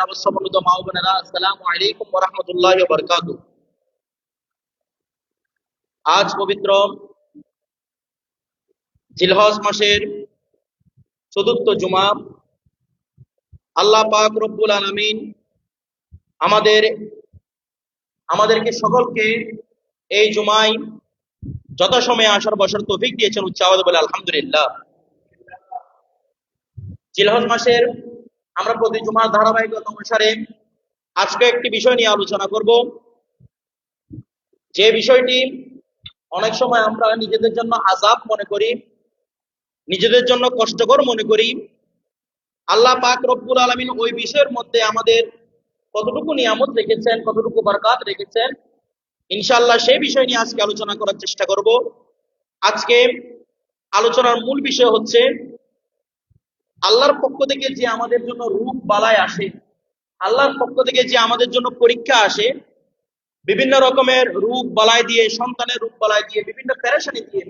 নবসমন্বিত মা ও বোনেরা, আসসালামু আলাইকুম ওয়া রাহমাতুল্লাহি ওয়া বারাকাতুহু। আজ পবিত্র জিলহজ মাসের চতুর্থ জুমা। আল্লাহ পাক রব্বুল আলামিন আমাদেরকে সকলকে এই জুমায় যথাসময়ে আসার বসার তৌফিক দিয়েছেন। উচ্চ আওয়াজে বলে আলহামদুলিল্লাহ। জিলহজ মাসের আমরা প্রতি জুমার ধারাবাহিকতা অনুসারে আজকে একটি বিষয় নিয়ে আলোচনা করব, যে বিষয়টি অনেক সময় আমরা নিজেদের জন্য আযাব মনে করি, নিজেদের জন্য কষ্টকর মনে করি। আল্লাহ পাক রব্বুল আলামিন ওই বিষয়ের মধ্যে আমাদের কতটুকু নিয়ামত রেখেছেন, কতটুকু বরকত রেখেছেন, ইনশাআল্লাহ সেই বিষয় নিয়ে আজকে আলোচনা করার চেষ্টা করব। আজকে আলোচনার মূল বিষয় হচ্ছে আল্লাহর পক্ষ থেকে যে আমাদের জন্য রূপ বালাই আসে, আল্লাহর পক্ষ থেকে যে আমাদের জন্য পরীক্ষা আসে, বিভিন্ন রকমের রূপ বালাই দিয়ে, সন্তানের রূপ বালাই দিয়ে, বিভিন্ন পেরেশানি দিয়ে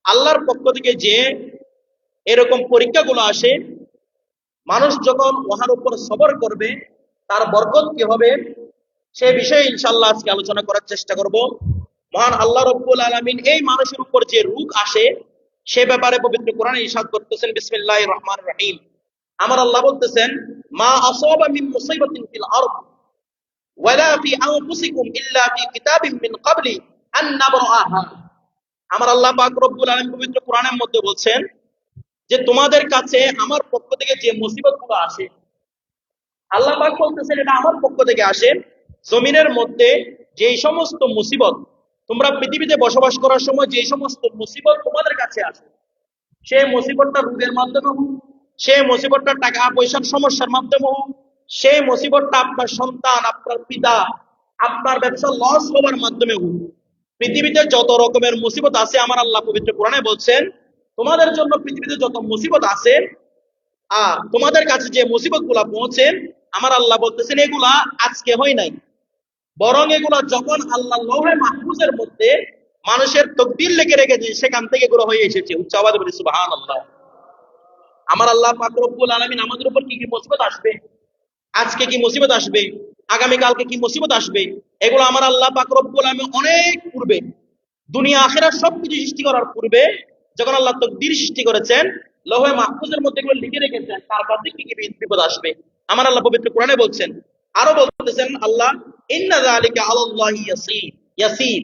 আল্লাহর পক্ষ থেকে যে এরকম পরীক্ষাগুলো আসে, মানুষ যখন ওহার উপর সবর করবে তার বরকত কি হবে, সে বিষয়ে ইনশাআল্লাহ আজকে আলোচনা করার চেষ্টা করব। মহান আল্লাহ রব্বুল আলামিন এই মানুষের উপর যে রূপ আসে সে ব্যাপারে পবিত্র কোরআনে ইরশাদ করতেছেন, বিসমিল্লাহির রহমানির রহিম। আমার আল্লাহ বলতেছেন, মা আসাবা মিন মুসিবাতিন ফিল আরদ ওয়ালা ফি আনফুসিকুম ইল্লা ফি কিতাবিম মিন ক্বাবলি আন নাবরাহা। আমার আল্লাহ পাক রব্বুল আলামিন পবিত্র কোরআনের মধ্যে বলছেন যে তোমাদের কাছে আমার পক্ষ থেকে যে মুসিবতগুলো আসে, আল্লাহ পাক বলতেছেন এটা আমার পক্ষ থেকে আসে। জমিনের মধ্যে যেই সমস্ত মুসিবত, তোমরা পৃথিবীতে বসবাস করার সময় যে সমস্ত মুসিবত তোমাদের কাছে আসে, সেই মুসিবতটা রোগের মাধ্যমে হোক, সেই মুসিবতটা টাকা পয়সার সমস্যার মাধ্যমে হোক, সেই মুসিবতটা আপনার সন্তান, আপনার পিতা, আপনার ব্যবসা লস হওয়ার মাধ্যমে হোক, পৃথিবীতে যত রকমের মুসিবত আছে আমার আল্লাহ পবিত্র কোরআনে বলছেন তোমাদের জন্য পৃথিবীতে যত মুসিবত আছে, তোমাদের কাছে যে মুসিবত গুলা পৌঁছে, আমার আল্লাহ বলতেছেন এগুলা আজকে হয় নাই, বরং এগুলা যখন আল্লাহ লৌহে মাহফুজের মধ্যে মানুষের তকদির লিখে রেখেছে সেখান থেকে এগুলো হয়ে এসেছে। উচ্চ আওয়াজে বলি সুবহানাল্লাহ। আমার আল্লাহ পাক রব্বুল আলামিন আমাদের উপর কি কি মুসিবত আসবে, আজকে কি মুসিবত আসবে, আগামী কালকে কি মুসিবত আসবে, এগুলো আমার আল্লাহ পাক রব্বুল আলামিন অনেক পূর্বে, দুনিয়া আখিরাত সবকিছু সৃষ্টি করার পূর্বে যখন আল্লাহ তকদির সৃষ্টি করেছেন, লৌহে মাহফুজের মধ্যে এগুলো লিখে রেখেছেন তারপর কি কি বিপদ আসবে। আমার আল্লাহ পবিত্র কোরআনে বলছেন, আরো বলতেছেন আল্লাহ, ইন্না যালিকা আলাল্লাহি ইয়াসির।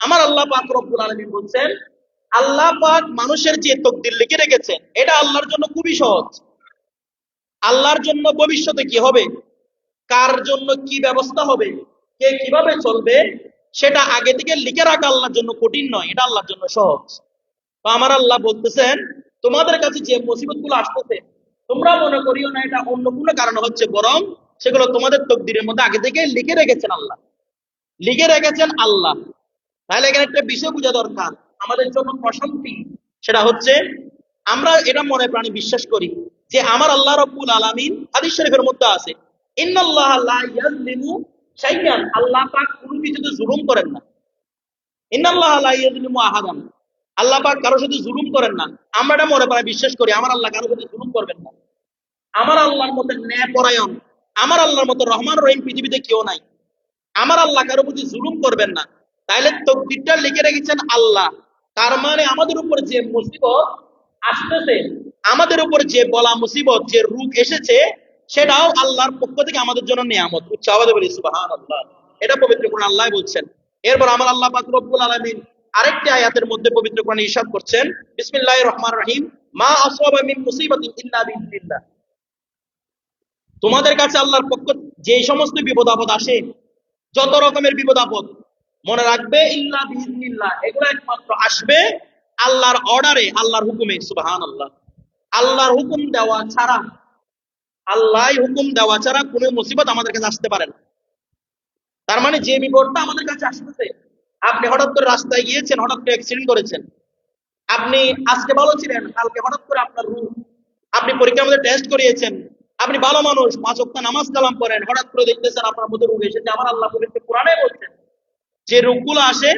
আমার আল্লাহ পাক রব্বুল আলামিন বলছেন আল্লাহ পাক মানুষের যে তকদির লিখে রেখেছেন এটা আল্লাহর জন্য খুবই সহজ। আল্লাহর জন্য ভবিষ্যতে কি হবে, কার জন্য কি ব্যবস্থা হবে, কে কিভাবে চলবে, সেটা আগে থেকে লিখে রাখা আল্লাহর জন্য কঠিন নয়, এটা আল্লাহর জন্য সহজ। তো আমার আল্লাহ বলতেছেন তোমাদের কাছে যে মুসিবত গুলো আসতেছে তোমরা মনে করিও না এটা অন্য কোনো কারণে হচ্ছে, বরং সেগুলো তোমাদের তকদিরের মধ্যে আগে থেকে লিখে রেখেছেন আল্লাহ, লিখে রেখেছেন আল্লাহ। তাহলে এখানে একটা বিষয় বোঝা দরকার, আমাদের জন্য প্রশান্তি সেটা হচ্ছে আমরা এটা মনে প্রাণে বিশ্বাস করি যে আমার আল্লাহ রব্বুল আলামিন হাদিস শরীফের মধ্যে আছে, ইন্নাল্লাহ লা ইয়াজলিমু শাইয়ান, আল্লাহ পাক কোনো কিছুতে জুলুম করেন না। ইন্নাল্লাহ লা ইয়াজলিমু আহাদান, আল্লাহ পাক কারোর সাথে জুলুম করেন না। আমরা এটা মনে প্রাণে বিশ্বাস করি আমার আল্লাহ কারোর সাথে জুলুম করবেন না। আমার আল্লাহর মতো ন্যায়পরায়ণ, আমার আল্লাহর মতো রহমান রহিম পৃথিবীতে কেউ নাই। আমার আল্লাহ কারোর প্রতি জুলুম করবেন না। তাইলে তকদিরটা লিখে রেখেছেন আল্লাহ, তার মানে আমাদের উপর যে মুসিবত আসতেছে, আমাদের উপর যে বলা মুসিবত, যে রূপ এসেছে, সেটাও আল্লাহর পক্ষ থেকে আমাদের জন্য নিয়ামত। উচ্চ আওয়াজে বলি সুবহানাল্লাহ। এটা পবিত্র কোরআন আল্লাহ বলছেন। এরপর আমার আল্লাহ পাক রব্বুল আলামিন আরেকটি আয়াতের মধ্যে পবিত্র কোরআনে ইরশাদ করছেন, বিসমিল্লাহির রহমানির রহিম, মা আসাবা মিন মুসিবাতিন ইল্লা বিইذনিল্লাহ। তোমাদের কাছে আল্লাহর পক্ষ যে সমস্ত বিপদ আপদ আসে, যত রকমের বিপদ আপদ, মনে রাখবে ইল্লা বিইذনিল্লাহ, এগুলো একমাত্র আসবে আল্লাহর অর্ডারে, আল্লাহর হুকুমে। সুবহানাল্লাহ। আল্লাহর হুকুম দেওয়া ছাড়া, আল্লাহর হুকুম দেওয়া ছাড়া কোনো মুসিবত আমাদের কাছে আসতে পারে না। তার মানে যে বিপদটা আমাদের কাছে আসতেছে, আপনি হঠাৎ করে রাস্তায় গিয়েছেন, হঠাৎ করে অ্যাক্সিডেন্ট করেছেন, আপনি আজকে ভালো ছিলেন, কালকে হঠাৎ করে আপনার রূপ, আপনি পরীক্ষার মধ্যে টেস্ট করিয়েছেন, আপনি ভালো মানুষ, 5 ওয়াক্ত নামাজ কালাম করেন, হঠাৎ করে দেখতেছেন আপনার মধ্যে রোগ এসেছে। আমার আল্লাহ পবিত্র কোরআনে বলছেন যে রোগগুলো আসে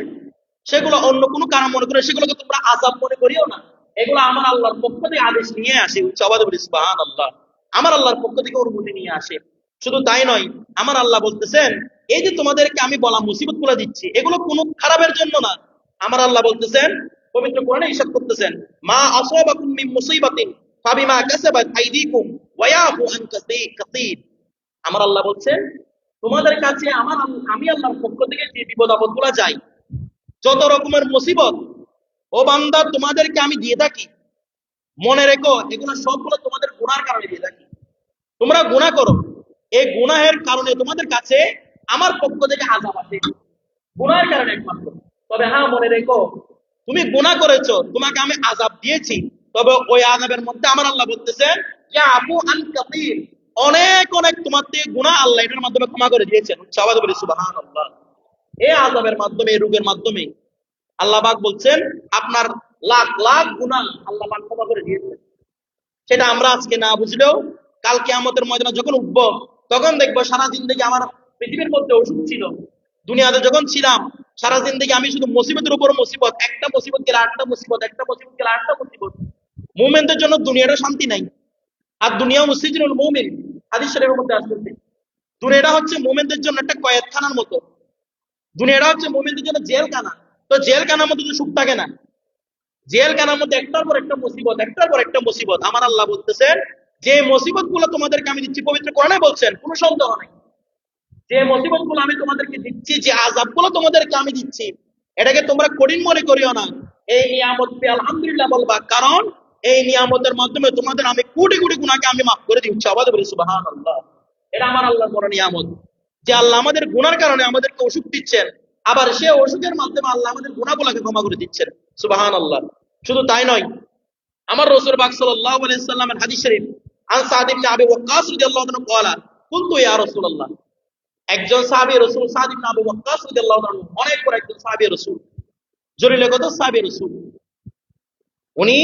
সেগুলো অন্য কোনো কারণ মনে করে সেগুলোকে তোমরা আযাব মনে করিও না, এগুলো আমার আল্লাহর পক্ষ থেকে আদেশ নিয়ে আসে। উচ্চ আওয়াজে বলি সুবহানাল্লাহ। আমার আল্লাহর পক্ষ থেকে অনুমতি নিয়ে আসে। শুধু তাই নয়, আমার আল্লাহ বলতেছেন এই যে তোমাদেরকে আমি বলা মুসিবত গুলো দিচ্ছি এগুলো কোনো খারাপের জন্য না। আমার আল্লাহ বলতেছেন, পবিত্র কোরআনে ইরশাদ করতেছেন, মা আসাবাকুম মিন মুসিবাতিন ফাবিমা কাসাবাত আইদিকুম ওয়া ইয়াফু আন কাসীর। আমার আল্লাহ বলছেন তোমাদের কাছে আমি আল্লাহর পক্ষ থেকে যে বিপদ আপদ গুলা যায়, যত রকমের মুসিবত, ও বান্দা তোমাদেরকে আমি দিয়ে থাকি, মনে রেখো এগুলো সবগুলো তোমাদের গুনার কারণে দিয়ে থাকি। তোমরা গুনাহ করো, এই গুনাহের কারণে তোমাদের কাছে আমার পক্ষ থেকে আযাব আসে, গুনাহের কারণে একমাত্র। তবে হ্যাঁ, মনে রেখো তুমি গুনাহ করেছো, তোমাকে আমি আযাব দিয়েছি, তবে ওই আযাবের মধ্যে আমার আল্লাহ বলতেছেন যে আফু আন কাসীর, অনেক অনেক তোমার থেকে গুনাহ আল্লাহ এটার মাধ্যমে ক্ষমা করে দিয়েছেন। সবাই বলি সুবহানাল্লাহ। এই আযাবের মাধ্যমে, এই রোগের মাধ্যমে আল্লাহ পাক বলছেন আপনার লাখ লাখ গুনাহ আল্লাহ পাক ক্ষমা করে দিয়েছেন। সেটা আমরা আজকে না বুঝলেও কাল কিয়ামতের ময়দানে যখন উঠবো তখন দেখবো সারা জিন্দেগি আমার পৃথিবীর মধ্যে অসুখ ছিল, দুনিয়াতে যখন ছিলাম সারা জিন্দেগি আমি শুধু মুসিবতের উপর মুসিবত, একটা মুসিবত গেলে আটটা মুসিবত, একটা মুসিবত গেলে আটটা মুসিবত। মুমিনদের জন্য দুনিয়াটা শান্তি নাই। আর দুনিয়া মুসিজুল মুমিন, হাদিস শরীফের মধ্যে আসছে দুনিয়াটা হচ্ছে মুমিনদের জন্য একটা কয়েদখানার মতো, দুনিয়াটা হচ্ছে মুমিনদের জন্য জেলখানা। তো জেলখানার মধ্যে তো সুখ থাকে না, জেলখানার মধ্যে একটার পর একটা মুসিবত, একটার পর একটা মুসিবত। আমার আল্লাহ বলতেছেন যে মুসিবত গুলো তোমাদেরকে আমি দিচ্ছি, পবিত্র কোরআনে বলছেন কোনো সন্দেহ নাই, যে মুসিবত গুলো আমি তোমাদেরকে দিচ্ছি, যে আযাব গুলো তোমাদেরকে আমি দিচ্ছি, এটাকে তোমরা কঠিন মনে করিও না। এই নিয়ামত পেয়ে আলহামদুলিল্লাহ বলবা, কারণ এই নিয়ামতের মাধ্যমে তোমাদের আমি কোটি কোটি গুনাহকে আমি মাফ করে দিচ্ছি। আবাদ বলি সুবহানাল্লাহ। এটা আমার আল্লাহর বড় নিয়ামত, যে আল্লাহ আমাদের গুনার কারণে আমাদেরকে অসুখ দিচ্ছেন, আবার সে অসুখের মাধ্যমে আল্লাহ আমাদের গুনাহগুলোকে ক্ষমা করে দিচ্ছেন। সুবহানাল্লাহ। শুধু তাই নয়, আমার রাসূল পাক সাল্লাল্লাহু আলাইহি সাল্লামের হাদিস শরীফ, আন সাদ ইবনে আবি ওয়াক্কাস রাদিয়াল্লাহু আনহু ক্বালা কুনতু ইয়া রাসূলুল্লাহ, একজন সাহাবী রাসূল সাদ ইবনে আবি ওয়াক্কাস রাদিয়াল্লাহু আনহু, অনেক বড় একজন সাহাবী রাসূল, জলিলগত সাহাবী রাসূল। উনি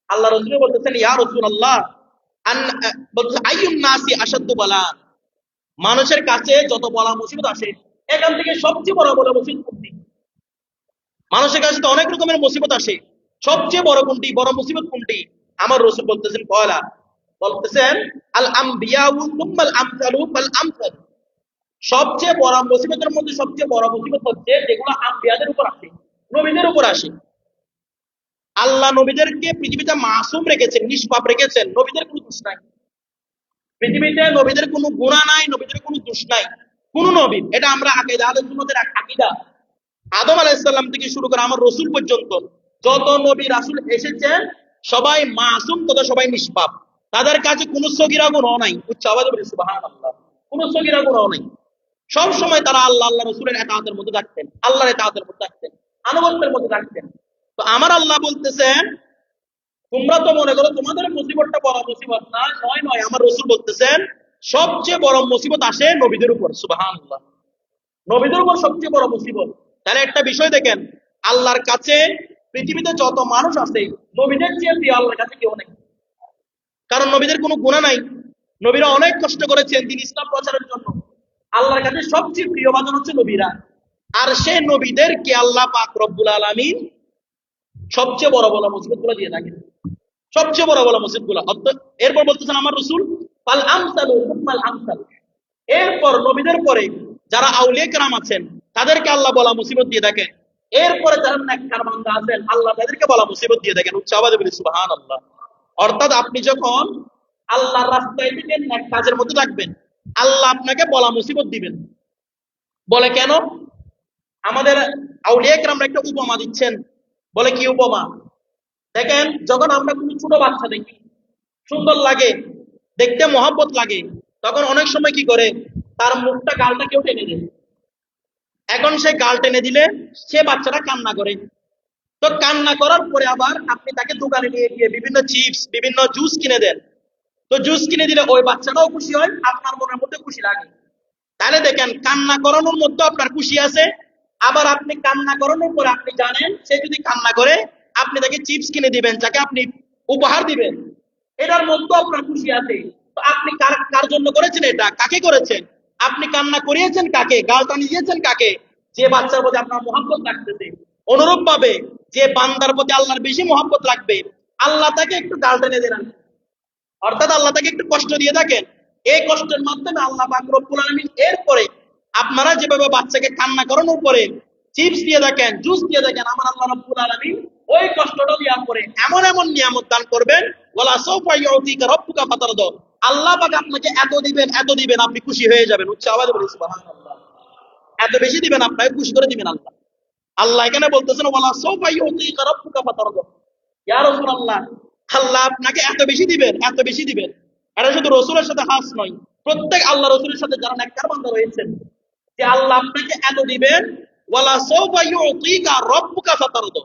আল্লাহ রাসূল বলতেছেন ইয়া রাসূলুল্লাহ, আন বলতেছেন আইয়ুন নাসি আশাদ্দু বালা, মানুষের কাছে যত বড় মুসিবত আসে এখান থেকে সবচেয়ে বড় বড় মুসিবত কোনটি? মানুষের কাছে তো অনেক রকমের মুসিবত আসে, সবচেয়ে বড় কোনটি, বড় মুসিবত কোনটি? আমার রাসূল বলতেছেন কয়লা, বলতেছেন আল আমবিয়াউ সুম্মাল আমসালু ফাল আমসাল, সবচেয়ে বড় মুসিবতের মধ্যে সবচেয়ে বড় মুসিবত হচ্ছে যেগুলো আম্বিয়াদের উপর আসে, নবীদের উপর আসে। আল্লাহ নবীদেরকে পৃথিবীতে মাসুম রেখেছেন, নিষ্পাপ রেখেছেন, নবীদের কোনো দোষ নাই পৃথিবীতে, নবীদের কোনো গুনাহ নাই, নবীদের কোনো দোষ নাই কোন নবীর। এটা আমরা আকীদা, আহলে সুন্নাতের আকীদা, আদম আলাইহিস সালাম থেকে শুরু করে আমার রাসূল পর্যন্ত যত নবী রাসূল এসেছেন সবাই মাসুম, তথা সবাই নিষ্পাপ, তাদের কাছে কোনো সগীরা গুনাহ নাই। উচ্চ আওয়াজে বলি সুবহানাল্লাহ। কোনো সগীরা গুনাহ নাই, সব সময় তারা আল্লাহ রাসূলের ইতাআতের মধ্যে থাকতেন, আল্লাহর ইতাআতের মধ্যে থাকতেন, আনুগত্যের মধ্যে থাকতেন। তো আমার আল্লাহ বলতেছেন তোমরা তো মনে করো তোমাদের মুসিবতটা বড় মুসিবত না, নয় নয়, আমার রাসূল বলতেছেন সবচেয়ে বড় মুসিবত আসে নবীদের উপর। সুবহানাল্লাহ। নবীদের উপর সবচেয়ে বড় মুসিবত। তাহলে একটা বিষয় দেখেন, আল্লাহর কাছে পৃথিবীতে যত মানুষ আছে নবীদের চেয়ে প্রিয় আল্লাহর কাছে কেউ নেই, কারণ নবীদের কোনো গুনাহ নাই, নবীরা অনেক কষ্ট করেছেন দিন ইসলাম প্রচারের জন্য। আল্লাহর কাছে সবচেয়ে প্রিয় বাজন হচ্ছে নবীরা, আর সেই নবীদেরকে আল্লাহ পাক রব্বুল আলামিন সবচেয়ে বড় বড় মুসিবত গুলো দিয়ে থাকেন, সবচেয়ে বড় বড় মুসিবত গুলো। এরপর বলতেছেন আমার রাসূল ফাল আমসালু সুম্মাল আমসাল, এরপর নবীদের পরে যারা আউলিয়া কেরাম আছেন তাদেরকে আল্লাহ বলা মুসিবত দিয়ে দেখেন, এরপরে যারা নেককার বান্দা আছেন আল্লাহ তাদেরকে বলা মুসিবত দিয়ে দেখেন। উচ্চ আওয়াজে বলি সুবহানাল্লাহ। অর্থাৎ আপনি যখন আল্লাহর রাস্তায় থেকে নেক কাজের মধ্যে থাকবেন আল্লাহ আপনাকে বলা মুসিবত দিবেন। বলে কেন? আমাদের আউলিয়া কেরামরা একটা উপমা দিচ্ছেন, বলে কি উপমা? দেখেন যখন আমরা কোনো ছোট বাচ্চা দেখি, সুন্দর লাগে, দেখতে মহব্বত লাগে, তখন অনেক সময় কি করে তার মুখটা গালটা কেউ টেনে দেয়। এখন সে গাল টেনে দিলে সে বাচ্চাটা কান্না করে, তো কান্না করার পরে আবার আপনি তাকে দোকানে নিয়ে গিয়ে বিভিন্ন চিপস, বিভিন্ন জুস কিনে দেন, তো জুস কিনে দিলে ওই বাচ্চাটাও খুশি হয়, আপনার মনের মধ্যে খুশি লাগে। তাহলে দেখেন কান্না করানোর মধ্যে আপনার খুশি আছে, আবার আপনি কান্না করানোর পরে আপনি জানেন সে যদি কান্না করে আপনি তাকে চিপস কিনে দিবেন, যাকে আপনি উপহার দিবেন, এটার মধ্যে আপনার খুশি আছে। তো আপনি কার কার জন্য করেছেন? এটা কাকে করেছেন? আপনি কান্না করিয়েছেন কাকে? গালটা নিয়েছেন কাকে? যে বাচ্চার প্রতি আপনার মহব্বত লাগতেছে। অনুরূপ ভাবে যে বান্দার প্রতি আল্লাহর বেশি মহব্বত লাগবে আল্লাহ তাকে একটু গাল টেনে দেন, অর্থাৎ আল্লাহ তাকে একটু কষ্ট দিয়ে থাকেন, এই কষ্টের মাধ্যমে আল্লাহ পাক রব্বুল আলামিন এরপরে আপনারা যেভাবে বাচ্চাকে কান্না করানোর পরে চিপস দিয়ে দেখেন, জুস দিয়ে দেখেন, আমার আল্লাহ রাব্বুল আলামিন ওই কষ্টটা দেওয়ার পরে এমন এমন নিয়ামত দান করবেন, ওয়ালা সাওফা ইউতিকা রাব্বুকা ফাতারদা, আল্লাহ পাক আপনাকে এত দিবেন আপনি খুশি হয়ে যাবেন। উচ্চ আওয়াজে বলি সুবহানাল্লাহ। এত বেশি দিবেন, আপনাকে খুশি করে দিবেন আল্লাহ। আল্লাহ এখানে বলতেছেন ওয়ালা সাওফা ইউতিকা রাব্বুকা ফাতারদা, ইয়া রাসূলুল্লাহ, আল্লাহ আপনাকে এত বেশি দিবেন, এত বেশি দিবেন। এটা শুধু রসুলের সাথে খাস নয়, প্রত্যেক আল্লাহ রসুলের সাথে যারা নেককার বান্দা রয়েছেন, যে আল্লাহ আপনাকে এত দিবেন, ওয়ালা সাওফা ইউতিকা রাব্বুকা ফাতারদা,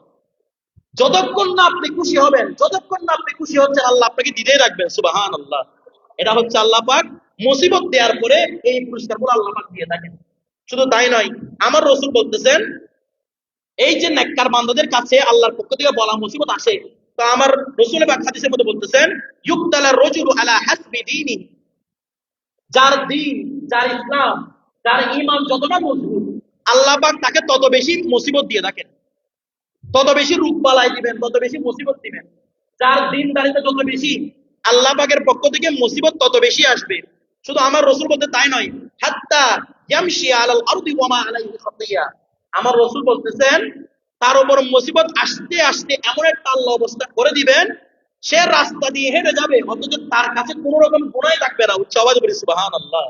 যতক্ষণ না আপনি খুশি হবেন, যতক্ষণ না আপনি খুশি হচ্ছেন, আল্লাহ আপনাকে দিতেই রাখবেন। সুবহানাল্লাহ। এটা হচ্ছে আল্লাহ পাক মুসিবত দেওয়ার পরে এই পুরস্কারগুলো আল্লাহ পাক দিয়ে থাকেন। শুধু তাই নয়, আমার রসুল বলতেছেন এই যে নেককার বান্দাদের কাছে আল্লাহর পক্ষ থেকে বলা মুসিবত আসে, তো আমার রসুল পাক হাদিসের মধ্যে বলতেছেন ইউবতালা রাজুলু আলা হাসবি দীনি, যার দিন, যার ইসলাম, যার ঈমান যতটা মজবুত, আল্লাহ পাক তাকে তত বেশি মুসিবত দিয়ে থাকেন, তত বেশি রূপ বালাই দিবেন, তত বেশি মুসিবত দিবেন। যার দিনদারিতা যত বেশি, আল্লাহ পাকের পক্ষ থেকে মুসিবত তত বেশি আসবে। শুধু আমার রসুল বলতে তাই নয়, হাত্তা ইয়ামশি আলাল আরদি ওয়া মা আলাইহি খাতিয়া, আমার রসুল বলতেছেন তার উপর মুসিবত আসতে আসতে এমন একটা আল্লাহ অবস্থা করে দিবেন, সে রাস্তা দিয়ে হেঁটে যাবে অথচ তার কাছে কোন রকম গুনাহ থাকবে না। উচ্চ আওয়াজে বলি সুবহানাল্লাহ।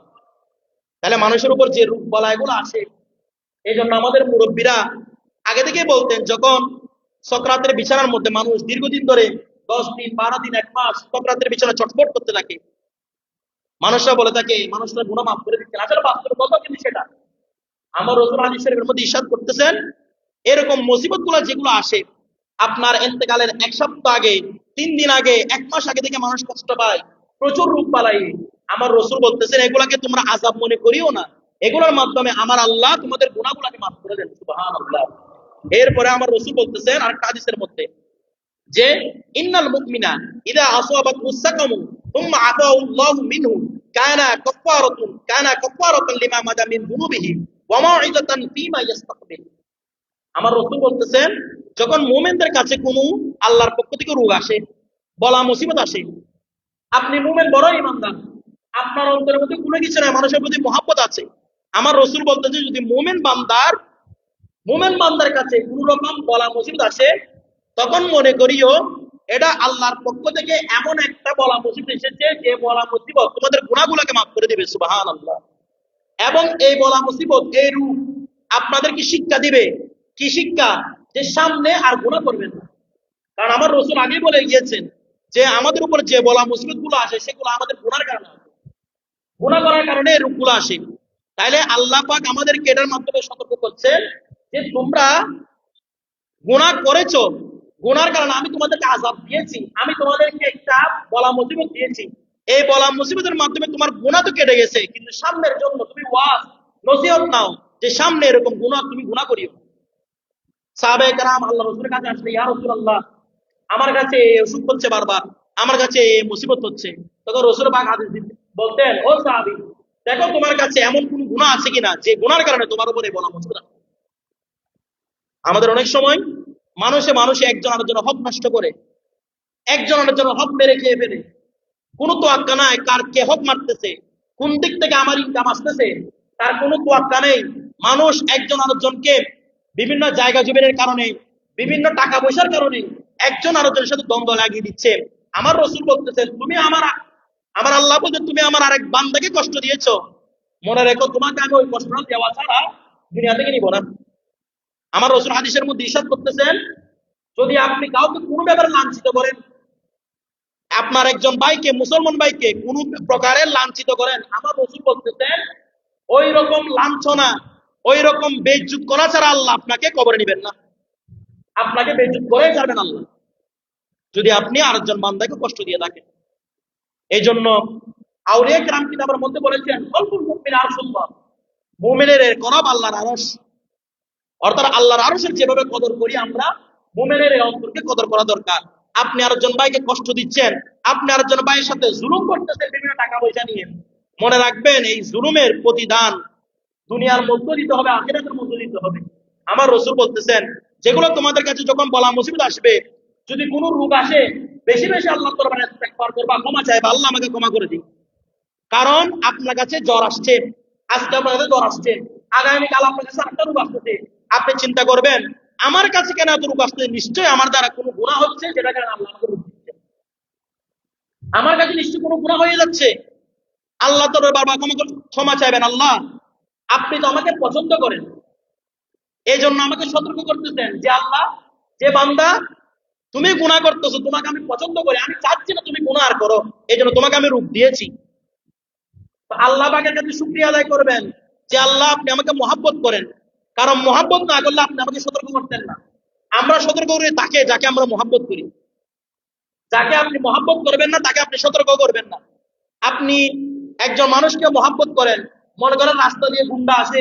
তাহলে মানুষের উপর যে রূপ বালাইগুলো আসে, এই জন্য আমাদের মুরব্বীরা আগে থেকেই বলতেন, যখন সক্রাতের বিছানার মধ্যে মানুষ দীর্ঘদিন ধরে 10 দিন, 12 দিন, 1 মাস সক্রাতের বিছানা চটপট করতে থাকে, মানুষরা বলে থাকে মানুষরা গুনাহ মাফ করে দিচ্ছেন। আসলে বাস্তবে কত কিন্তু সেটা, আমার রসুল হাদিস শরীফের মধ্যে ইরশাদ করতেছেন, এরকম মুসিবত গুলো যেগুলো আসে আপনার ইন্তেকালের 1 সপ্তাহ আগে, 3 দিন আগে, 1 মাস আগে থেকে মানুষ কষ্ট পায়, প্রচুর রূপ বালাই, আমার রসুল বলতেছেন এগুলাকে তোমরা আযাব মনে করিও না, এগুলোর মাধ্যমে আমার আল্লাহ তোমাদের গুনাহগুলোকে মাফ করে দেন। সুবহানাল্লাহ। এরপরে আমার রসুল বলতেছেন আরেকটা হাদিসের মধ্যে যে ইন্নাল মুমিনা ইযা আসাবাতহু সাকামু সুম্মা আফাউল্লাহু মিনহু কানা কাফফারাতুন লিমা মাদা মিন যুনুবিহি ওয়া মাউইযাতান ফীমা ইস্তাকবিল। আমার রাসূল বলতেছেন যখন মুমিনদের কাছে কোনো আল্লাহর পক্ষ থেকে রোগ আসে, বলা মুসিবত আসে, আপনি মুমিন, বড় ঈমানদার, আপনার অন্তরের মধ্যে কোনো কিছু নাই, মানুষের প্রতি মহব্বত আছে, আমার রাসূল বলতেছে যদি মুমিন বান্দার কাছে কোন রকম বলা মুসিবত আসে, তখন মনে করিও এটা আল্লাহর পক্ষ থেকে এমন একটা বলা মুসিবত এসেছে, যে বলা মুসিবত তোমাদের গুনাহগুলোকে মাফ করে দিবে। সুবহানাল্লাহ। এবং এই বলা মুসিবত, এই রূপ আপনাদেরকে শিক্ষা দিবে। কি শিক্ষা? যে সামনে আর গুনাহ করবেন না। কারণ আমার রাসূল আগেই বলে গিয়েছেন যে আমাদের উপর যে বলা মুসিবত গুলো আসে সেগুলো আমাদের গুনার কারণে আসে, গুনাহ করার কারণে এই রূপগুলো আসে। তাইলে আল্লাহ পাক আমাদেরকে এটার মাধ্যমে সতর্ক করছেন যে তোমরা গুনাহ করেছো, গুনার কারণে আমি তোমাদেরকে আযাব দিয়েছি, আমি তোমাদেরকে একটা বলা মুসিবত দিয়েছি। এই বলা মুসিবতের মাধ্যমে তোমার গুনাহ তো কেটে গেছে, কিন্তু সামনের জন্য তুমি ওয়াজ নসিহত নাও যে সামনে এরকম তুমি গুনাহ করিও। সাহাবায়ে কেরাম আল্লাহ রাসূলের কাছে আসলে, ইয়া রাসূলুল্লাহ আমার কাছে এই অসুখ হচ্ছে বারবার, আমার কাছে এই মুসিবত হচ্ছে। তখন রাসূল পাক হাদিস বলতেন, ও সাহাবী, দেখো তোমার কাছে এমন কোন গুনাহ আছে কিনা যে গুনার কারণে তোমার উপরে বলা মুসিবত আসছে। আমাদের অনেক সময় মানুষে একজন আরেকজনের হক নষ্ট করে, একজন আরেকজনের হক মেরে খেয়ে ফেলে, কোনো তোয়াক্কা নাই কার কে হক মারতেছে, কোন দিক থেকে আমার ইনকাম আসতেছে, তার কোনো তোয়াক্কা নেই। মানুষ একজন আরেকজনকে বিভিন্ন জায়গা জমিনের কারণে, বিভিন্ন টাকা পয়সার কারণে একজন আরেকজনের সাথে দ্বন্দ্ব লাগিয়ে দিচ্ছে। আমার রাসূল বলতেছেন তুমি আমার আল্লাহ বলতে তুমি আমার আরেক বান্দাকে কষ্ট দিয়েছো, মনে রেখো তোমাকে আমি ওই কষ্টটা দেওয়া ছাড়া দুনিয়া থেকে নিব না। আমার রাসূল হাদিসের মধ্যে ইরশাদ করতেছেন যদি আপনি কাউকে কোনো ব্যাপারে লাঞ্ছিত করেন, আপনার একজন ভাইকে, মুসলমান ভাইকে কোন প্রকারে লাঞ্ছিত করেন, আমার রাসূল বলতেছেন ওই রকম লাঞ্ছনা, ওই রকম বেইজ্জত করা ছাড়া আল্লাহ আপনাকে কবরে নিবেন না, আপনাকে বেইজ্জত করে ছাড়বেন আল্লাহ যদি আপনি আরেকজন বান্দাকে কষ্ট দিয়ে থাকেন। এই জন্য আউলিয়া কিরাম কিতাবের মধ্যে বলেছেন কলবুল মুমিন আরশুল্লাহ, মুমিনের কলব আল্লাহর আরশ, অর্থাৎ আল্লাহর আরশের যেভাবে কদর করি আমরা, মুমিনের এই অন্তরকে কদর করা দরকার। আপনি আরেকজন ভাইকে কষ্ট দিচ্ছেন, আপনি আরেকজন ভাইয়ের সাথে জুলুম করতেছেন বিভিন্ন টাকা পয়সা নিয়ে, মনে রাখবেন এই জুলুমের প্রতিদান দুনিয়ার মধ্যে দিতে হবে, আখিরাতের মধ্যে দিতে হবে। আমার রাসূল বলতেছেন যেগুলো তোমাদের কাছে যখন বলা মুসিবত আসবে, যদি কোনো রোগ আসে, বেশি বেশি আল্লাহর দরবারে ইস্তেগফার করবা, ক্ষমা চাইবা, আল্লাহ আমাকে ক্ষমা করে দিন। কারণ আপনার কাছে জ্বর আসছে, আজকে আপনার কাছে জ্বর আসছে, আগামীকাল আপনার কাছে একটা রোগ আসতেছে, আপনি চিন্তা করবেন আমার কাছে কেন এত রোগ আসছে, নিশ্চয়ই আমার দ্বারা কোনো গুনাহ হচ্ছে, যেটা কারণে আল্লাহ আমাকে রোগ দিচ্ছে। আমার কাছে নিশ্চয়ই কোনো গুনাহ হয়ে যাচ্ছে। আল্লাহ তো বারবার ক্ষমা চাইবেন, আল্লাহ আপনি তো আমাকে পছন্দ করেন, এই জন্য আমাকে সতর্ক করতেছেন যে আল্লাহ, যে বান্দা তুমি গুনাহ করতেছো, তোমাকে আমি পছন্দ করি, আমি চাচ্ছি না তুমি গুনাহ আর করো, এই জন্য তোমাকে আমি রূপ দিয়েছি। তো আল্লাহ পাকের কাছে শুকরিয়া আদায় করবেন যে আল্লাহ আপনি আমাকে মহাব্বত করেন, কারণ মহাব্বত না করলে আপনি আমাকে সতর্ক করতেন না। আমরা সতর্ক করি তাকে যাকে আমরা মহাব্বত করি, যাকে আপনি মহাব্বত করবেন না তাকে আপনি সতর্ক করবেন না। আপনি একজন মানুষকে মহাব্বত করেন, মনে করেন রাস্তা দিয়ে গুন্ডা আসে,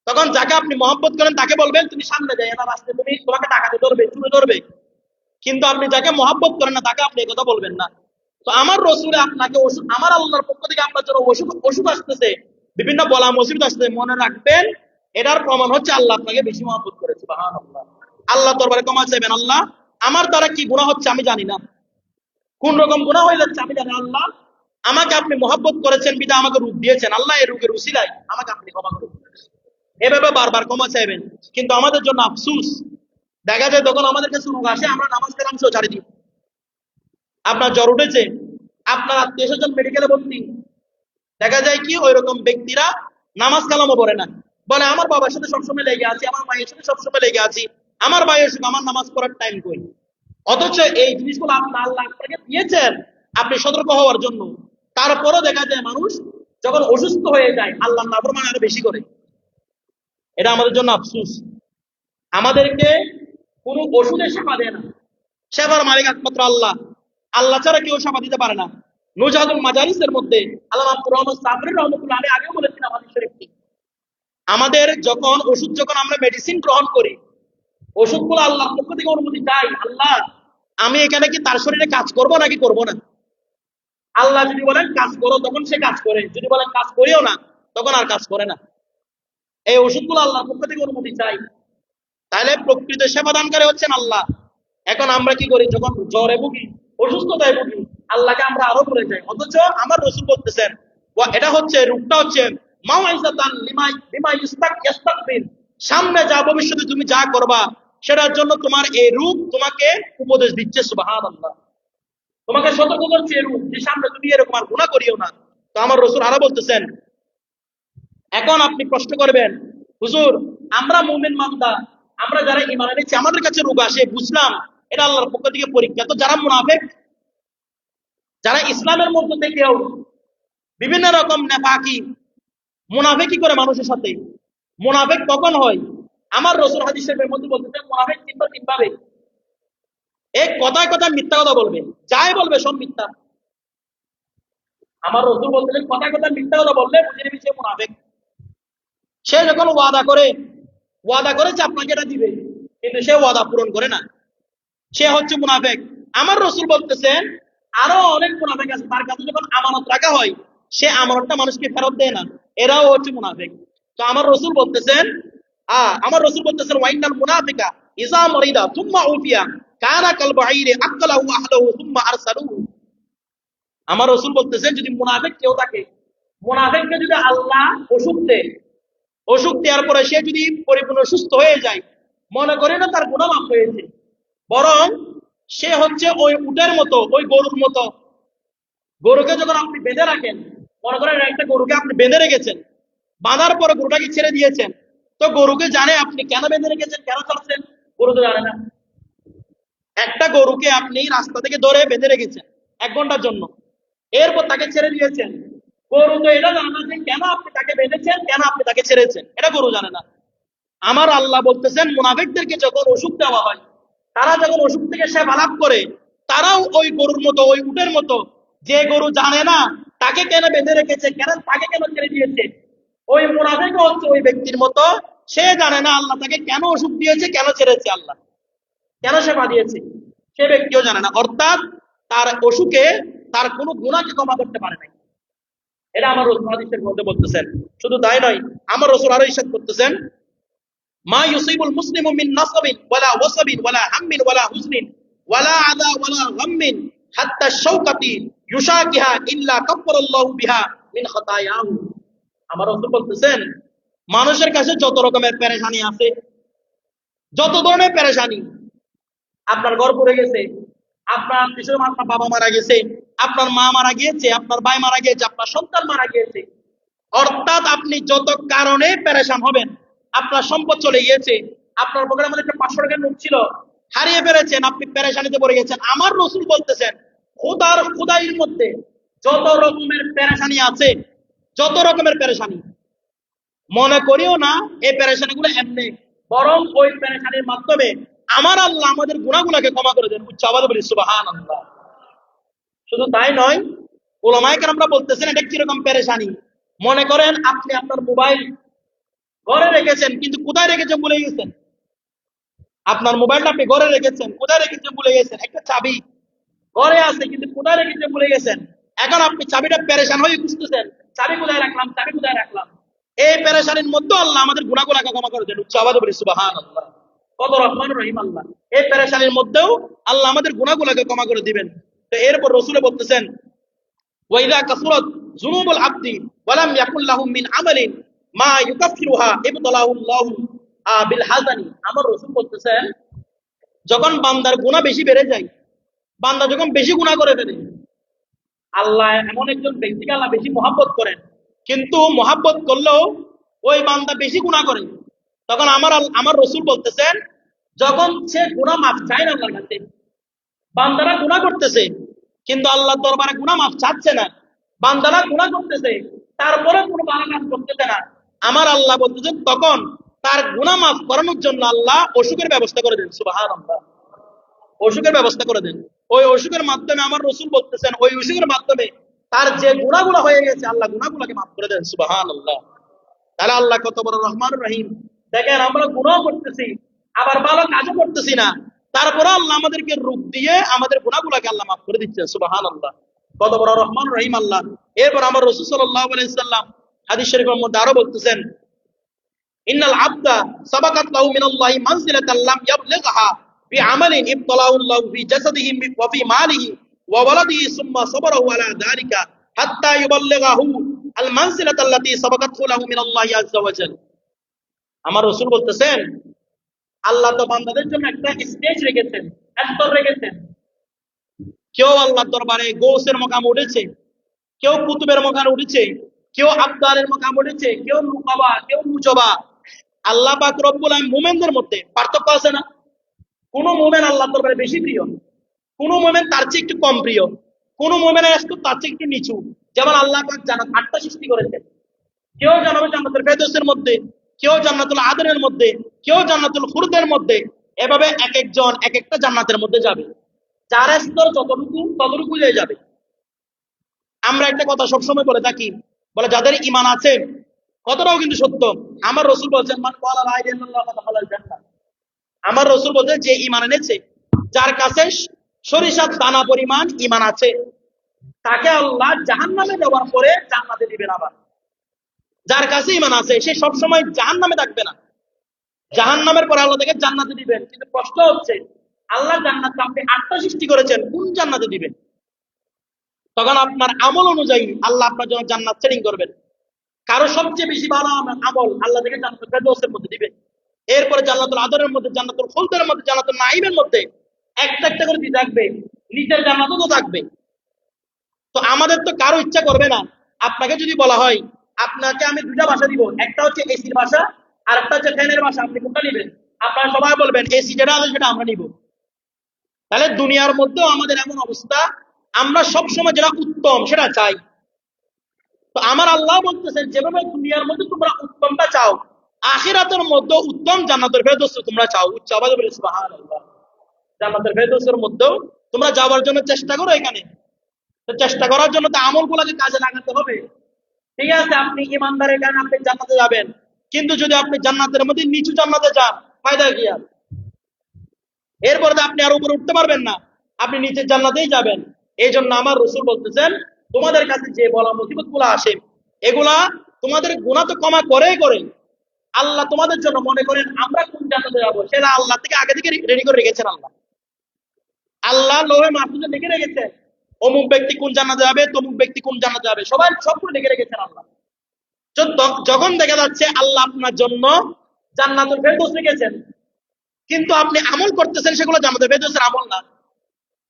তখন যাকে আপনি মহাব্বত করেন তাকে বলবেন তুমি সামনে যাই না, রাস্তায় তুমি তোমাকে টাকাতে ধরবে, চুরে ধরবে। কিন্তু আপনি যাকে মহাব্বত করেন না তাকে আপনি এই কথা বলবেন না। তো আমার রসুলে আপনাকে আমার আল্লাহর পক্ষ থেকে আপনার জন্য অসুখ অসুখ আসতেছে, বিভিন্ন বলা মুসিবত আসতেছে, মনে রাখবেন এটার প্রমাণ হচ্ছে আল্লাহ আপনাকে বেশি মহব্বত করেছে। সুবহানাল্লাহ। আল্লাহ দরবারে ক্ষমা চাইবেন, আল্লাহ আমার দ্বারা কি গুনাহ হচ্ছে আমি জানি না, কোন রকম গুনাহ হয়ে যাচ্ছে আমি জানি না, আল্লাহ আমাকে আপনি মহব্বত করেছেন বিদা আমাকে রূপ দিয়েছেন, আল্লাহ এই রূপের উসিলায় আমাকে আপনি ক্ষমা করুন। এভাবে বারবার ক্ষমা চাইবেন। কিন্তু আমাদের জন্য আফসুস, দেখা যায় তখন আমাদের কাছে রোগ আসে আমরা নামাজ কালাম সহ ছাড়ি দিই। আপনার জ্বর উঠেছে, আপনার আত্মীয় স্বজন মেডিকেলে ভর্তি, দেখা যায় কি ওই রকম ব্যক্তিরা নামাজ কালামও পড়ে না, বলে আমার বাবার সাথে সবসময় লেগে আছি, আমার মায়ের সাথে সবসময় লেগে আছি, আমার ভাইয়ের সাথে আমার নামাজ পড়ার টাইম কই। অথচ এই জিনিসগুলো আপনার আল্লাহ আপনাকে দিয়েছেন আপনি সতর্ক হওয়ার জন্য। তারপরও দেখা যায় মানুষ যখন অসুস্থ হয়ে যায় আল্লাহ নাফরমানি আরো বেশি করে। এটা আমাদের জন্য আফসোস। আমাদেরকে কোনো ওষুধের সেবা দেয় না, সেবার মালিক একমাত্র আল্লাহ, আল্লাহ ছাড়া কেউ সেবা দিতে পারে না। নুজাদুল মাজালিসের মধ্যে আল্লামা রহমত সাবরি রহমতুল্লাহ, আমি আগেও বলেছিলাম হাদিস শরীফটি, আমাদের যখন ওষুধ, যখন আমরা মেডিসিন গ্রহণ করি, ওষুধগুলো আল্লাহর পক্ষ থেকে অনুমতি চাই, আল্লাহ আমি এখানে কি তার শরীরে কাজ করব নাকি করব না। আল্লাহ যদি বলেন কাজ করো তখন সে কাজ করে, যদি বলেন কাজ করিও না তখন আর কাজ করে না। এই ওষুধগুলো আল্লাহর পক্ষ থেকে অনুমতি চাই, তাহলে প্রকৃত সেবাদানকারী হচ্ছেন আল্লাহ। এখন আমরা কি করি, যখন জ্বরে ভুগি, অসুস্থতায় ভুগি, আল্লাহকে আমরা আরো ভুলে যাই। অথচ আমার রসুল বলতেছেন এটা হচ্ছে রূপটা হচ্ছে মাউইজাতান লিমা ইস্তাকবির, সামনে যা ভবিষ্যতে তুমি যা করবা সেটার জন্য তোমার এই রূপ তোমাকে উপদেশ দিচ্ছে। সুবহানাল্লাহ। তোমাকে সতর্ক করছে এই রূপ যে সামনে তুমি এরকম আর গুনাহ করিও না। তো আমার রসুল আরো বলতেছেন, এখন আপনি প্রশ্ন করবেন হুজুর আমরা মুমিন বান্দা, আমরা যারা ঈমান এনেছি আমাদের কাছে রোগ আসে, বুঝলাম এটা আল্লাহর পক্ষ থেকে পরীক্ষা, তো যারা মুনাফিক, যারা ইসলামের মধ্যে থেকেও বিভিন্ন রকম নেফাকি মুনাফিকি করে মানুষের সাথে, মুনাফিক কখন হয়? আমার রসুল হাদিস শরীফের মধ্যে বলতেছেন মুনাফিক তিন ভাবে। এক কথায় কথায় মিথ্যা কথা বলবে, যাই বলবে সব মিথ্যা। আমার রসুল বলতেছেন কথায় কথায় মিথ্যা কথা বললে বুঝে নিবি সে মুনাফিক। সে যখন ওয়াদা করেছে আপনাকে এটা দিবে, কিন্তু সে ওয়াদা পূরণ করে না, সে হচ্ছে মুনাফিক। আমার রসুল বলতেছেন আরো অনেক মুনাফিক আছে, তার কাছে যখন আমানত রাখা হয় সে আমানতটা মানুষকে ফেরত দেয় না, এরাও হচ্ছে মুনাফিক। তো আমার রসুল বলতেছেন ওয়াইনাল মুনাফিকা ইজা মারিদা সুম্মা উফিয়া কানা কাল বাঈরি আকালাহু আহলাহু সুম্মা আরসালুহু। আমার রসুল বলতেছেন যদি মুনাফিক কেউ থাকে, মুনাফিককে যদি আল্লাহ অসুখ দেওয়ার পরে সে যদি পরিপূর্ণ সুস্থ হয়ে যায়, মনে করে না তার গুনাহ মাফ হয়েছে, বরং সে হচ্ছে ওই উটের মতো, ওই গরুর মতো। গরুকে যখন আপনি বেঁধে রাখেন, মনে করেন একটা গরুকে আপনি বেঁধে রেখেছেন, বাঁধার পরে গরুটাকে ছেড়ে দিয়েছেন, তো গরুকে জানে আপনি কেন বেঁধে রেখেছেন, কেন চালাচ্ছেন? গরু তো জানে না। একটা গরুকে আপনি রাস্তা থেকে ধরে বেঁধে রেখেছেন 1 ঘন্টার জন্য, এরপর তাকে ছেড়ে দিয়েছেন, গরু তো এটা জানে না যে কেন আপনি তাকে বেঁধেছেন, কেন আপনি তাকে ছেড়েছেন, এটা গরু জানে না। আমার আল্লাহ বলতেছেন মুনাফিকদেরকে যখন অসুখ দেওয়া হয়, তারা যখন অসুখ থেকে সেবা লাভ করে, তারাও ওই গরুর মতো, ওই উটের মতো, যে গরু জানে না তাকে কেন বেঁধে রেখেছে, কেন তাকে কেন ছেড়ে দিয়েছে, ওই মুনাফিক হচ্ছে ওই ব্যক্তির মতো, সে জানে না আল্লাহ তাকে কেন অসুখ দিয়েছে, কেন ছেড়েছে, আল্লাহ কেন সেবা দিয়েছে, সে ব্যক্তিও জানে না। অর্থাৎ তার অসুখে তার কোনো গুনাহকে ক্ষমা করতে পারে নাই। এটা আমার রসুল হাদিসের মধ্যে বলতেছেন। শুধু তাই নয়, আমার রসুল আরো ইরশাদ করতেছেন মা ইউসিবুল মুসলিমু মিন নাসাবিন ওয়ালা ওয়াসাবিন ওয়ালা হাম্মিন ওয়ালা হুজনিন ওয়ালা আদা ওয়ালা গাম্মিন হাত্তা শাওকাতি ইউশাকিহা ইল্লা কাফফারাল্লাহু বিহা মিন খাতায়াহু। আমার রাসূল বলতেছেন, মানুষের কাছে যত রকমের পেরেশানি আছে, যত ধরনের পেরেশানি, আপনার ঘর পড়ে গেছে, আপনার আত্মীয় আপনার বাবা মারা গেছে, আপনার মা মারা গিয়েছে, আপনার ভাই মারা গিয়েছে, আপনার সন্তান মারা গিয়েছে, অর্থাৎ আপনি যত কারণে পেরেশান হবেন, আপনার সম্পদ চলে গিয়েছে, আপনার পকেটের মধ্যে একটা 500 টাকার নোট ছিল, হারিয়ে ফেলেছেন, আপনি পেরেশানিতে পড়ে গেছেন, আমার রাসূল বলতেছেন খোদাইর মধ্যে যত রকমের পেরেশানি আছে, যত রকমের পেরেশানি, মনে করিও না এই পেরেশানি গুলো এমনি, বরং ওই পেরেশানির মাধ্যমে আমার আল্লাহ আমাদের গুনাহগুলোকে ক্ষমা করে দেন। উচ্চ আওয়াজে বলি সুবহানাল্লাহ। শুধু তাই নয়, উলামায়ে কেরামরা বলতেছেন এটা কিরকম পেরেশানি। মনে করেন আপনি আপনার মোবাইল ঘরে রেখেছেন, কিন্তু কোথায় রেখেছেন ভুলে গেছেন। আপনার মোবাইলটা আপনি ঘরে রেখেছেন, কোথায় রেখেছেন ভুলে গেছেন। একটা চাবি ঘরে আছে, কিন্তু কোথায় রেখেছেন ভুলে গেছেন। এখন আপনি চাবিটা পেরেশান হয়ে খুঁজতেছেন, চাবি কোথায় রাখলাম, চাবি কোথায় রাখলাম। এই পেরেশানির মধ্যে আল্লাহ আমাদের গুনাহগুলোকে ক্ষমা করে দেন। উচ্চ আওয়াজে বলি সুবহানাল্লাহ। কত রহমানুর রহিম আল্লাহ। এই পেরেশানির মধ্যেও আল্লাহ আমাদের গুনাহগুলোকে ক্ষমা করে দিবেন। তো এরপর রাসূল বলতেছেন, ওয়াইদা কাসুরাত যুনুবুল আবদি ওয়ালাম ইয়াকুল লাহুম মিন আমালিন মা ইউকাফিরুহা ইবতালাহুল্লাহু বিল হাযানি। আমার রাসূল বলতেছেন, যখন বান্দার গুনাহ বেশি বেড়ে যায়, বান্দা যখন বেশি গুনাহ করে ফেলে, আল্লাহ এমন একজন ব্যক্তিকে আল্লাহ বেশি মহাব্বত করেন, কিন্তু মহাব্বত করলেও ওই বান্দা বেশি গুনাহ করে, তখন আমার রাসূল বলতেছেন, যখন সে গুনাহ মাফ চায় না আল্লাহর কাছে, বান্দারা গুনাহ করতেছে কিন্তু আল্লাহর দরবারে গুনাহ মাফ চাচ্ছে না, বান্দারা গুনাহ করতেছে তারপরে কোনো ভালো কাজ করতেছে না, আমার আল্লাহ বলতেছেন তখন তার গুনাহ মাফ করানোর জন্য আল্লাহ অসুখের ব্যবস্থা করে দেন। সুবহানাল্লাহ। অসুখের ব্যবস্থা করে দেন। ওই অসুখের মাধ্যমে আমার রাসূল বলতেছেন, ওই অসুখের মাধ্যমে তার যে গুনাহগুলো হয়ে গেছে আল্লাহ গুনাহগুলোকে মাফ করে দেন। সুবহানাল্লাহ। তাহলে আল্লাহ কত বড় রহমানুর রহিম। দেখেন আমরা গুনাহ করতেছি, আবার ভালো কাজও করতেছি না, তারপরে আল্লাহ আমাদেরকে রূপ দিয়ে আমাদের গুনাহগুলোকে আল্লাহ মাফ করে দিচ্ছেন। সুবহানাল্লাহ। কত বড় রহমানুর রহিম আল্লাহ। এরপর আমার রাসূল সাল্লাল্লাহু আলাইহি সাল্লাম হাদিস শরীফের মধ্যে আরো বলতেছেন, ইন্নাল আবদা সাবাকাত লাহু মিনাল্লাহি মানজিলাতান লাম ইয়াবলিগহা বিআমালিন ইবতালাহুল্লাহু ফি জাসাদিহি ওয়া ফি মালিহি ওয়া ওয়ালাদিহি সুম্মা সাবারাহু আলা যালিকা হাত্তা ইউবাল্লিগাহু আল মানজিলাতাল্লাতী সাবাকাতহু লাহু মিনাল্লাহি আযজা ওয়া জাল। আমার রাসূল বলতেছেন, আল্লাহ তো বান্দাদের জন্য একটা স্টেজ রেখেছেন, স্তর রেখেছেন। কেউ আল্লাহর দরবারে গৌসের মকাম উঠেছে, কেউ কুতুবের মকাম উঠেছে, কেউ আবদালের মকাম উঠেছে, কেউ নুকাবা, কেউ মুজবা। আল্লাহ পাক রব্বুল আলামিন মুমিনদের মধ্যে পার্থক্য আছে না? কোন মুমিন আল্লাহর দরবারে বেশি প্রিয়, কোন মুমিন তার চেয়ে একটু কম প্রিয়, কোন মুমিনের স্তর তার চেয়ে একটু নিচু। যেমন আল্লাহ পাক জান্নাত 8টা সৃষ্টি করেছেন, কেউ জানাবে জান্নাতুল ফেরদৌসের মধ্যে, কেউ জান্নাতুল আদনের মধ্যে, কেউ জান্নাতুল খুলদের মধ্যে। এভাবে এক একজন এক একটা জান্নাতের মধ্যে যাবে, যার স্তর যতটুকু ততটুকু হয়ে যাবে। আমরা একটা কথা সবসময় বলে থাকি, বলে যাদের ঈমান আছে, কথাটাও কিন্তু সত্য। আমার রাসূল বলেছেন, মান ক্বালা লা ইলাহা ইল্লাল্লাহ ফাদাখালাল জান্নাহ। আমার রাসূল বলেছেন, যে ঈমান এনেছে, যার কাছে সরিষার দানা পরিমাণ ঈমান আছে, তাকে আল্লাহ জাহান্নামে দেওয়ার পরে জান্নাতে দিবেন। আবার যার কাছে ঈমান আছে সে সবসময় জাহান্নামে থাকবে না, জাহান্নামের পরে আল্লাহ তাকে জান্নাতে দিবেন। কিন্তু প্রশ্ন হচ্ছে, আল্লাহ জান্নাত আপনি 8টা সৃষ্টি করেছেন, কোন জান্নাতে দিবেন? তখন আপনার আমল অনুযায়ী আল্লাহ আপনার জন্য জান্নাত সেটিং করবেন। কারো সবচেয়ে বেশি ভালো আমল আল্লাহ থেকে জান্নাতুল ফেরদৌসের মধ্যে দিবে, এরপরে জান্নাতুল আদরের মধ্যে, জান্নাতুল খুলদের মধ্যে, জান্নাতুল নাঈমের মধ্যে একটা একটা করে দিয়ে থাকবে, নিচের জান্নাতও তো থাকবে। তো আমাদের তো কারো ইচ্ছা করবে না, আপনাকে যদি বলা হয় আপনাকে আমি দুইটা ভাষা দিব, একটা হচ্ছে এসির ভাষা আর একটা হচ্ছে ফ্যানের ভাষা, আপনি কোনটা নেবেন? আপনারা সবাই বলবেন এসি যেটা আছে সেটা আমরা নিব। তাহলে দুনিয়ার মধ্যেও আমাদের এমন অবস্থা, আমরা সব সময় যেটা উত্তম সেটা চাই। তো আমার আল্লাহ বলতেছেন, যেভাবে দুনিয়ার মধ্যে তোমরা উত্তমটা চাও, আখিরাতের মধ্যে উত্তম জান্নাতুল ফেরদৌস তোমরা চাও। উচ্চ আওয়াজে বলি সুবহানাল্লাহ। জান্নাতুল ফেরদৌসের মধ্যেও তোমরা যাওয়ার জন্য চেষ্টা করো। এখানে তো চেষ্টা করার জন্য তো আমলগুলোকে কাজে লাগাতে হবে। ঠিক আছে, আপনি ইমানদারের কারণে আপনি জান্নাতে যাবেন, কিন্তু যদি আপনি জান্নাতের মধ্যে নিচু জান্নাতে যান, ফায়দা কি আর? এরপরে তো আপনি আর উপরে উঠতে পারবেন না, আপনি নিচের জান্নাতেই যাবেন। এই জন্য আমার রাসূল বলতেছেন, তোমাদের কাছে যে বলা মুসিবত গুলা আসে, এগুলা তোমাদের গুনাহ তো ক্ষমা করেই করে। আল্লাহ তোমাদের জন্য মনে করেন আমরা কোন জান্নাতে যাবো, সেটা আল্লাহ থেকে আগে থেকে রেডি করে রেখেছেন। আল্লাহ আল্লাহ লোহে মাহফুজে লিখে রেখেছেন অমুক ব্যক্তি কোন জান্নাতে যাবে, তমুক ব্যক্তি কোন জান্নাতে যাবে, সবাই সবগুলো লিখে রেখেছেন আল্লাহ। যখন দেখা যাচ্ছে আল্লাহ আপনার জন্য জান্নাতুল ফেরদৌস লিখেছেন, কিন্তু আপনি আমল করতেছেন সেগুলো জান্নাতুল ফেরদৌসের আমল না,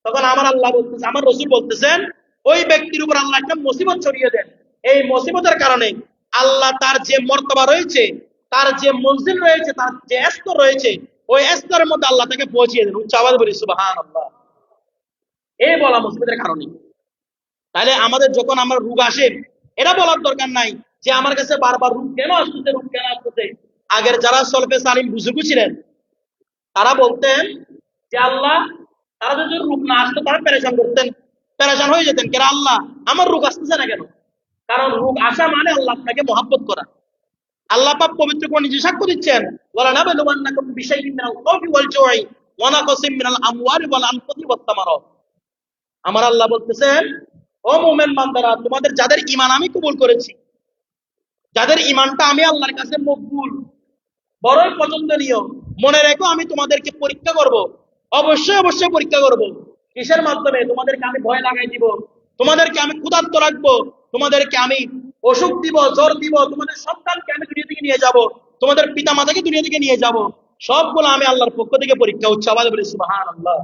তখন আমার আল্লাহ বলতেছে, আমার রসুল বলতেছেন, ওই ব্যক্তির উপর আল্লাহ একটা মুসিবত ছড়িয়ে দেন। এই মুসিবতের কারণে আল্লাহ তার যে মর্তবা রয়েছে, তার যে মঞ্জিল রয়েছে, তার যে স্তর রয়েছে, ওই স্তরের মধ্যে আল্লাহ তাকে পৌঁছিয়ে দেন। উচ্চ আওয়াজে বলি সুবহানাল্লাহ। এই বলা মুসিবতের কারণে। তাহলে আমাদের যখন আমার রোগ আসে, এটা বলার দরকার নাই যে আমার কাছে বারবার রোগ কেন আসতেছে, রোগ কেন আসতেছে। আগের যারা সলফে সালিম বুজুর্গ ছিলেন, তারা বলতেন যে আল্লাহ, তারা যদি রোগ না আসতো তারা পেরেশান করতেন, পেরেশান হয়ে যেতেন, কেন আল্লাহ আমার রোগ আসতেছে না কেন? কারণ রোগ আসা মানে আল্লাহ আপনাকে মহাব্বত করা। আল্লাহ পাক পবিত্র কোরআনে নিজে সাক্ষ্য দিচ্ছেন, ওয়ালা নাবলুওয়ান্নাকুম বিশাইইন মিনাল খাউফি ওয়াল জুই ওয়া নাকসিম মিনাল আমওয়ালি ওয়াল আনফুসি ওয়াত তামারাত। আমার আল্লাহ বলতেছেন, ও মুমিন বান্দারা, তোমাদের যাদের ঈমান আমি কবুল করেছি, যাদের ঈমানটা আমি আল্লাহর কাছে মকবুল, বড়ই পছন্দনীয়, মনে রেখো আমি তোমাদেরকে পরীক্ষা করব, অবশ্যই অবশ্যই পরীক্ষা করব। কিসের মাধ্যমে? তোমাদেরকে আমি ভয় লাগাই দিব, তোমাদেরকে আমি ক্ষুধার্ত রাখবো, তোমাদেরকে আমি অসুখ দিব, জ্বর দিব, তোমাদের সন্তানকে আমি দুনিয়া থেকে নিয়ে যাব, তোমাদের পিতা মাতাকে দুনিয়া থেকে নিয়ে যাব। সবগুলো আমি আল্লাহর পক্ষ থেকে পরীক্ষা। উচ্চ আওয়াজে বলি সুবহানাল্লাহ।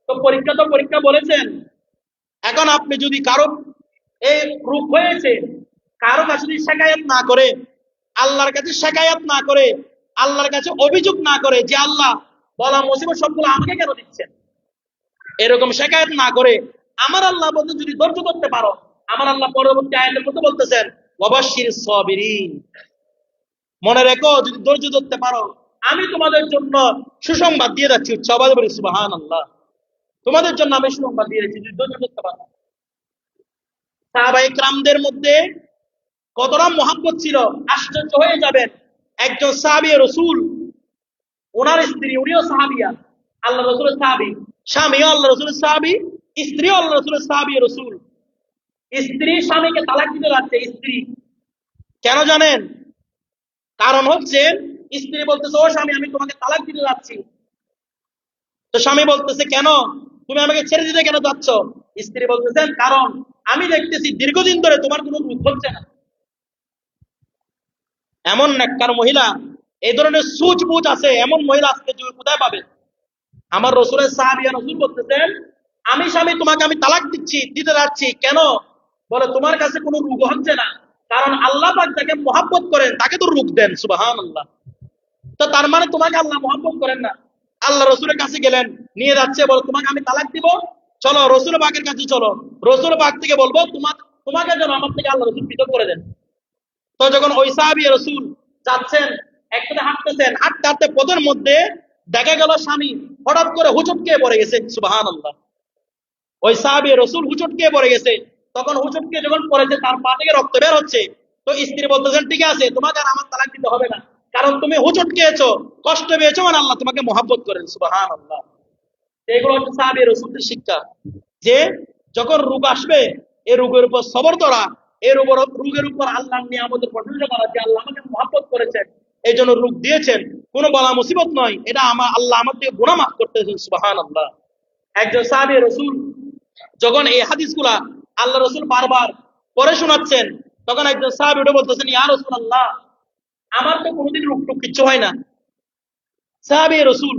তো পরীক্ষা বলেছেন। এখন আপনি যদি কারো এই রোগ হয়েছে, কারো কাছে যদি শেকায়াত না করে, আল্লাহর কাছে শেকায়াত না করে, আল্লাহর কাছে অভিযোগ না করে যে আল্লাহ বলা মুসিবত সবগুলো আমাকে কেন দিচ্ছেন, এরকম শেকায়াত না করে আমার আল্লাহ বলতে যদি ধৈর্য ধরতে পারো, আমার আল্লাহ পরবর্তী আয়াতের মধ্যে বলতেছেন, ওয়াবাশশির সাবিরিন, মনে রেখো যদি ধৈর্য ধরতে পারো আমি তোমাদের জন্য সুসংবাদ দিয়ে যাচ্ছি। উচ্চ আওয়াজে বলি সুবহানাল্লাহ। তোমাদের জন্য আমি সুসংবাদ দিয়ে যাচ্ছি যদি ধৈর্য ধরতে পারো। সাহাবায়ে কেরামদের মধ্যে কতটা মহব্বত ছিল, আশ্চর্য হয়ে যাবেন। একজন সাহাবী রাসূল, ওনার স্ত্রী, উনিও সাহাবিয়া, আল্লাহ রাসূলের সাহাবী, স্বামীও আল্লাহ রাসূলের সাহাবী, স্ত্রীও আল্লাহ রাসূলের সাহাবী রাসূল। স্ত্রী স্বামীকে তালাক দিতে যাচ্ছে, স্ত্রী, কেন জানেন? কারণ হচ্ছে স্ত্রী বলতেছে, ও স্বামী আমি তোমাকে তালাক দিতে যাচ্ছি। তো স্বামী বলতেছে, কেন তুমি আমাকে ছেড়ে দিতে কেন যাচ্ছ? স্ত্রী বলতেছেন, কারণ আমি দেখতেছি দীর্ঘদিন ধরে তোমার কোনো রূপ হচ্ছে না। এমন নেককার মহিলা, এই ধরনের সুজবুজ আছে, এমন মহিলা আজকে তুমি কোথায় পাবে? আমার রসুলের সাহাবিয়া রসুল বলতেছেন, আমি স্বামী তোমাকে আমি তালাক দিতে যাচ্ছি, কেন? বলে তোমার কাছে কোনো রোগ হচ্ছে না, কারণ আল্লাহ পাক যাকে মহাব্বত করেন তাকে তো রোগ দেন। সুবহানাল্লাহ। তো তার মানে তোমাকে আল্লাহ মহাব্বত করেন না। আল্লাহ রসুলের কাছে গেলেন, নিয়ে যাচ্ছে, বলো তোমাকে আমি তালাক দিব, চলো রসুল পাকের কাছে চলো, রসুল পাক থেকে বলবো তোমাকে যেন আমার থেকে আল্লাহ রসুল পৃথক করে দেন। তো যখন ওই সাহাবী রাসূল যাচ্ছেন, একসাথে হাঁটতেছেন, হাঁটতে হাঁটতে পথের মধ্যে দেখা গেল স্বামী হঠাৎ করে হুচট খেয়ে পড়ে গেছে। সুবহানাল্লাহ। ওই সাহাবী রাসূল হুচট খেয়ে পড়ে গেছে। তখন হুচট খেয়ে যখন পড়েছে, তার পা থেকে রক্ত বের হচ্ছে। তো স্ত্রী বলতেছেন, ঠিক আছে, তোমাকে আর আমার তালাক দিতে হবে না, কারণ তুমি হুচট খেয়েছো, কষ্ট পেয়েছো, মানে আল্লাহ তোমাকে মহব্বত করেন। সুবহানাল্লাহ। এগুলো হচ্ছে সাহাবী রাসূলের শিক্ষা, যে যখন রোগ আসবে এই রোগের উপর সবর করা, রোগের উপর আল্লাহর নিয়ামতের প্রশংসা করা, যে আল্লাহ আমাকে মহব্বত করেছেন, এই জন্য রোগ দিয়েছেন, কোনো বলা মুসিবত নয়, এটা আমার আল্লাহ আমার থেকে গুনাহ মাফ করতেছেন। সুবহানাল্লাহ। একজন সাহাবী রাসূল যখন এই হাদিসগুলা আল্লাহ রাসূল বারবার পড়ে শোনাচ্ছেন, তখন একজন সাহাবী উঠে বলতেছেন, ইয়া রাসূলুল্লাহ, আমার তো কোনোদিন রোগ টোগ কিচ্ছু হয় না। সাহাবী রাসূল,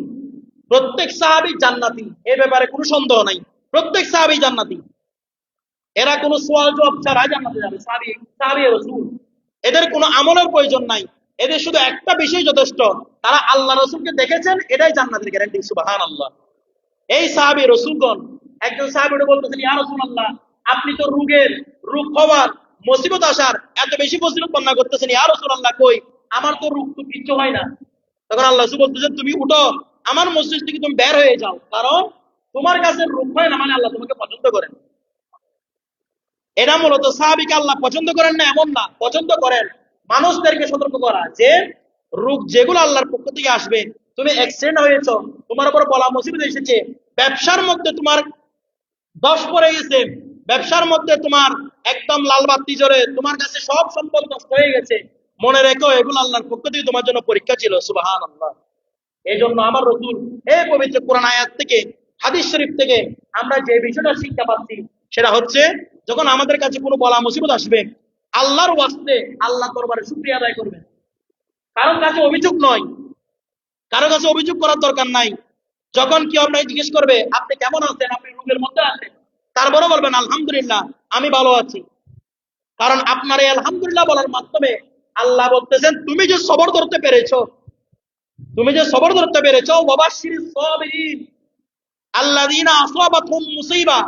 প্রত্যেক সাহাবী জান্নাতি, এই ব্যাপারে কোনো সন্দেহ নাই, প্রত্যেক সাহাবী জান্নাতি, এরা কোনো সওয়াল জবাব ছাড়া জান্নাতে যাবে। সাহাবী রাসূল, এদের কোনো আমলের প্রয়োজন নাই, এদের শুধু একটা বিষয় যথেষ্ট, তারা আল্লাহ রাসূলকে দেখেছেন, এটাই জান্নাতের গ্যারান্টি। সুবহানাল্লাহ। এই সাহাবী রাসূলগণ, একজন সাহাবী বলতেছেন, ইয়া রাসূলুল্লাহ, আপনি তো রোগ হওয়ার, মুসিবত আসার এত বেশি ফজিলত বর্ণনা করতেছেন, ইয়া রাসূলুল্লাহ, কই আমার তো রোগ তো কিচ্ছু হয় না। তখন আল্লাহ রাসূল বলতেছেন, তুমি উঠো, আমার মসজিদ থেকে তুমি বের হয়ে যাও, কারণ তোমার কাছে রোগ হয় না মানে আল্লাহ তোমাকে পছন্দ করেন। এটা মূলত সাহাবীকে আল্লাহ পছন্দ করেন না এমন না, পছন্দ করেন। মানুষদেরকে সতর্ক করা যে রোগ যেগুলো আল্লাহর পক্ষ থেকে আসবে, তুমি অ্যাক্সিডেন্ট হয়েছ, তোমার উপর বলা মুসিবত এসেছে, ব্যবসার মধ্যে তোমার দশ পড়ে গেছে, ব্যবসার মধ্যে তোমার একদম লাল বাতি জ্বলে, তোমার কাছে সব সম্পদ নষ্ট হয়ে গেছে, মনে রেখো এগুলো আল্লাহর পক্ষ থেকে তোমার জন্য পরীক্ষা ছিল। সুবহানাল্লাহ। এই জন্য আমার রাসূল এই পবিত্র কোরআন আয়াত থেকে, হাদিস শরীফ থেকে আমরা যে বিষয়টা শিক্ষা পাচ্ছি, সেটা হচ্ছে যখন আমাদের কাছে কোনো বলা মুসিবত আসবে, আল্লাহর ওয়াস্তে আল্লাহ দরবারে শুকরিয়া আদায় করবেন। কারোর কাছে অভিযোগ নয়, কারো কাছে অভিযোগ করার দরকার নাই। যখন কেউ আপনাকে জিজ্ঞেস করবে আপনি কেমন আছেন, আপনি রোগের মধ্যে আছেন, তারপরে বলবেন আলহামদুলিল্লাহ আমি ভালো আছি। কারণ আপনার এই আলহামদুলিল্লাহ বলার মাধ্যমে আল্লাহ বলতেছেন তুমি যে সবর ধরতে পেরেছো, তুমি যে সবর ধরতে পেরেছো, ওয়াবাশশিরিস সাবিরিন আল্লাযীনা আসাবাতহুম মুসিবা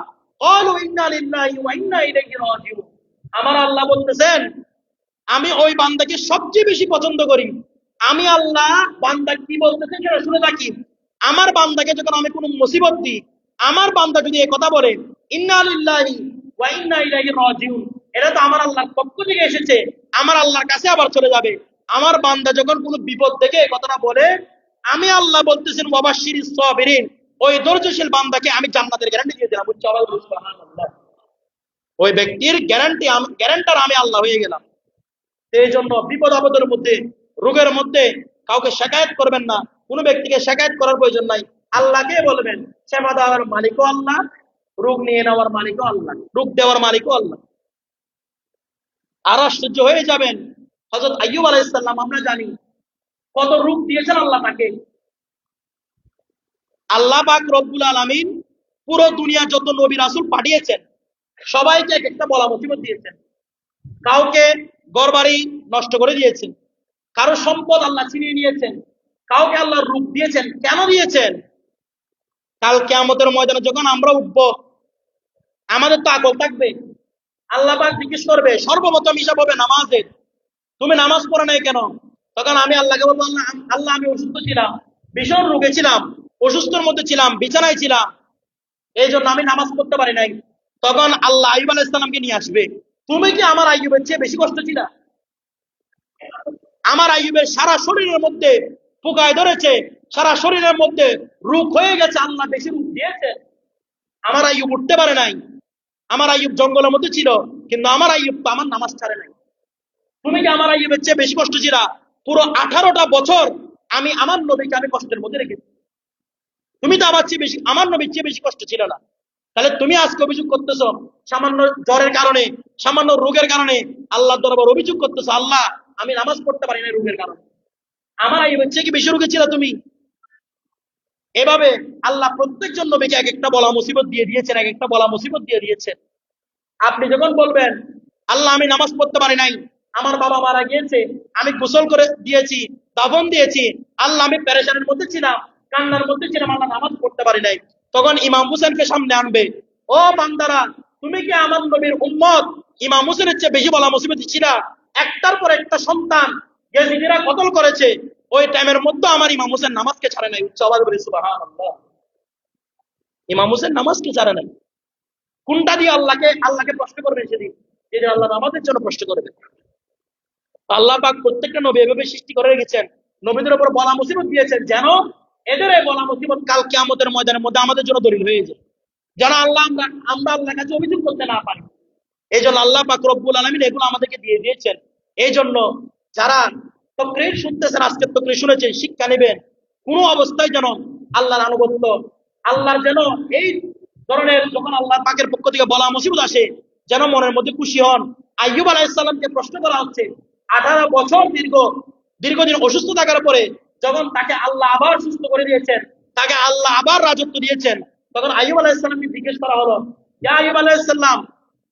ক্বালু ইন্না লিল্লাহি ওয়া ইন্না ইলাইহি রাজিউন। আমার আল্লাহ বলতেছেন আমি ওই বান্দাকে সবচেয়ে বেশি পছন্দ করি। আমি আল্লাহ বান্দা কি বলতেছে সেটা শুনে থাকি। আমার বান্দাকে যখন আমি কোনো মুসিবত দিই, আমার বান্দা যদি এই কথা বলে ইন্না লিল্লাহি ওয়া ইন্না ইলাইহি রাজিউন, এটা তো আমার আল্লাহর পক্ষ থেকে এসেছে, আমার আল্লাহর কাছে আবার চলে যাবে। আমার বান্দা যখন কোনো বিপদ দেখে এই কথাটা বলে, আমি আল্লাহ বলতেছেন ওয়াবাশশিরিস সাবিরিন, ওই ধৈর্যশীল বান্দাকে আমি জান্নাতের গ্যারান্টি দিয়ে দিলাম। সুবহানাল্লাহ। ওই ব্যক্তির গ্যারান্টার আমি আল্লাহ হয়ে গেলাম। এই জন্য বিপদ আপদের মধ্যে, রোগের মধ্যে কাউকে শিকায়ত করবেন না, কোনো ব্যক্তিকে শিকায়ত করার প্রয়োজন নাই। আল্লাহকে বলবেন, সেবা দেওয়ার মালিকও আল্লাহ, রোগ নিয়ে নেওয়ার মালিকও আল্লাহ, রোগ দেওয়ার মালিকও আল্লাহ। আর আশ্চর্য হয়ে যাবেন, হযরত আইয়ুব আলাইহিস সালাম আমরা জানি কত রোগ দিয়েছেন আল্লাহ তাকে। আল্লাহ পাক রব্বুল আলামিন পুরো দুনিয়া যত নবী রাসূল পাঠিয়েছেন সবাইকে এক একটা বলা মুসিবত দিয়েছেন। কাউকে ঘরবাড়ি নষ্ট করে দিয়েছেন, কারো সম্পদ আল্লাহ ছিনিয়ে নিয়েছেন, কাউকে আল্লাহ রূপ দিয়েছেন। কেন দিয়েছেন? কাল কিয়ামতের ময়দানে যখন আমরা উঠবো, আমাদের তো আকল থাকবে। আল্লাহ পাক জিজ্ঞেস করবে, সর্বপ্রথম হিসাব হবে নামাজের, তুমি নামাজ পড়ো নাই কেন? তখন আমি আল্লাহকে বলবো, আল্লাহ আমি অসুস্থ ছিলাম, ভীষণ রোগে ছিলাম, অসুস্থর মধ্যে ছিলাম, বিছানায় ছিলাম, এই জন্য আমি নামাজ পড়তে পারি নাই। তখন আল্লাহ আইয়ুব আলাইহিস সালামকে নিয়ে আসবে, তুমি কি আমার আইয়ুবের চেয়ে বেশি কষ্ট ছিল? আমার আইয়ুবের সারা শরীরের মধ্যে পোকায় ধরেছে, সারা শরীরের মধ্যে রোগ হয়ে গেছে, আল্লাহ বেশি রোগ দিয়েছে, আমার আইয়ুব উঠতে পারে নাই। আমার আইয়ুব জঙ্গলের মধ্যে ছিল, কিন্তু আমার আইয়ুব তো আমার নামাজ ছাড়ে নাই। তুমি কি আমার আইয়ুবের চেয়ে বেশি কষ্ট ছিল? পুরো 18টা বছর আমি আমার নবীকে আমি কষ্টের মধ্যে রেখেছি, তুমি তো আমার চেয়ে বেশি, আমার নবীর চেয়ে বেশি কষ্ট ছিল না। তাহলে তুমি আজকে অভিযোগ করতেছো সামান্য জ্বরের কারণে, সামান্য রোগের কারণে আল্লাহর দরবারে অভিযোগ করতেছো, আল্লাহ আমি নামাজ পড়তে পারি না রোগের কারণে। আমার আইয়ুবের চেয়ে কি বেশি রোগে ছিল তুমি? এভাবে আল্লাহ প্রত্যেকজন নবীকে এক একটা বলা মুসিবত দিয়ে দিয়েছেন, এক একটা বলা মুসিবত দিয়ে দিয়েছেন। আপনি যখন বলবেন আল্লাহ আমি নামাজ পড়তে পারি নাই, আমার বাবা মারা গিয়েছে, আমি গোসল করে দিয়েছি, দাফন দিয়েছি, আল্লাহ আমি পেরেশানের মধ্যে ছিলাম, কান্নার মধ্যে ছিলাম, আল্লাহ নামাজ পড়তে পারি নাই, তখন ইমাম হুসেনকে সামনে আনবে, ও বান্দারা তুমি কি আমার নবীর উম্মত ইমাম হুসেনের চেয়ে বেশি বলা মুসিবত ছিল? একটার পর একটা সন্তান ইয়াজিদিরা কতল করেছে, ওই টাইমের মধ্যে আমার ইমাম হুসেন নামাজকে ছাড়ে নাই। উচ্চ আওয়াজে বলি সুবহানাল্লাহ। ইমাম হুসেন নামাজকে ছাড়ে নাই। কোনটা দিয়ে আল্লাহকে প্রশ্ন করবে সেদিন? যেদিন আল্লাহ আমাদের জন্য প্রশ্ন করবে। আল্লাহ পাক প্রত্যেকটা নবী এভাবে সৃষ্টি করে রেখেছেন, নবীদের উপর বলা মুসিবত দিয়েছেন, যেন এদের এই বলা মুসিবত কাল কিয়ামতের ময়দানের মধ্যে আমাদের জন্য দলিল হয়ে যায়, যেন আমরা আল্লাহর কাছে অভিযোগ করতে না পারি। এই জন্য আল্লাহ পাক রব্বুল আলামিন এগুলো আমাদেরকে দিয়ে দিয়েছেন। এই জন্য যারা তকরীর শুনতেছেন, আজকের তকরীর শুনেছেন, শিক্ষা নেবেন, কোনো অবস্থায় যেন আল্লাহর আনুগত্য, আল্লাহর যেন এই ধরনের যখন আল্লাহ পাকের পক্ষ থেকে বলা মুসিবত আসে যেন মনের মধ্যে খুশি হন। আইয়ুব আলাইহিস সালামকে প্রশ্ন করা হচ্ছে, 18 বছর দীর্ঘদিন অসুস্থ থাকার পরে যখন তাকে আল্লাহ আবার সুস্থ করে দিয়েছেন, তাকে আল্লাহ আবার রাজত্ব দিয়েছেন, তখন আইয়ুব আলাইহিস সালামকে জিজ্ঞেস করা হলো, ইয়া আইয়ুব আলাইহিস সালাম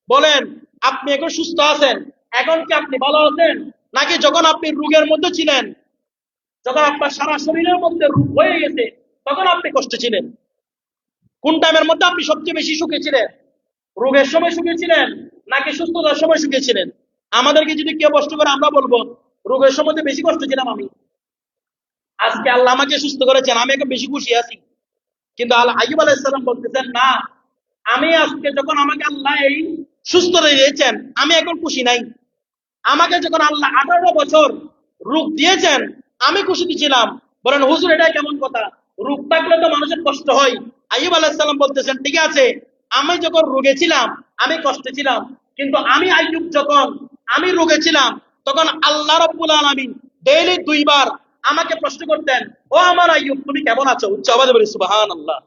বলেন আপনি এখন সুস্থ আছেন, এখন কি আপনি ভালো আছেন, নাকি যখন আপনি রোগের মধ্যে ছিলেন, যখন আপনার সারা শরীরের মধ্যে রোগ হয়ে গেছে তখন আপনি কষ্টে ছিলেন? কোন টাইমের মধ্যে আপনি সবচেয়ে বেশি সুখে ছিলেন? রোগের সময় সুখে ছিলেন নাকি সুস্থতার সময় সুখে ছিলেন? আমাদেরকে যদি কেউ কষ্ট করে আমরা বলবো রোগের সময় বেশি কষ্ট ছিলাম আমি, আজকে আল্লাহ আমাকে সুস্থ করেছেন, আমি এখন বেশি খুশি আছি। কিন্তু আল্লাহ আইয়ুব আলাইহিস সালাম বলতেছেন না, আমি আজকে যখন আমাকে আল্লাহ এই সুস্থতা দিয়েছেন আমি এখন খুশি নাই। আমাকে যখন আল্লাহ 18 বছর রোগ দিয়েছেন আমি খুশিতে ছিলাম। বলেন হুজুর এটা কেমন কথা? রোগ থাকলে তো মানুষের কষ্ট হয়। আইয়ুব আলাইহিস সালাম বলতেছেন ঠিক আছে, আমি যখন রোগে ছিলাম আমি কষ্টে ছিলাম, কিন্তু আমি আইয়ুব যখন আমি রোগে ছিলাম তখন আল্লাহ রাব্বুল আলামিন ডেইলি 2 বার আমাকে প্রশ্ন করতেন, ও আমার আইয়ুব তুমি কেমন আছো? উচ্চ আওয়াজে বলি সুবহানাল্লাহ।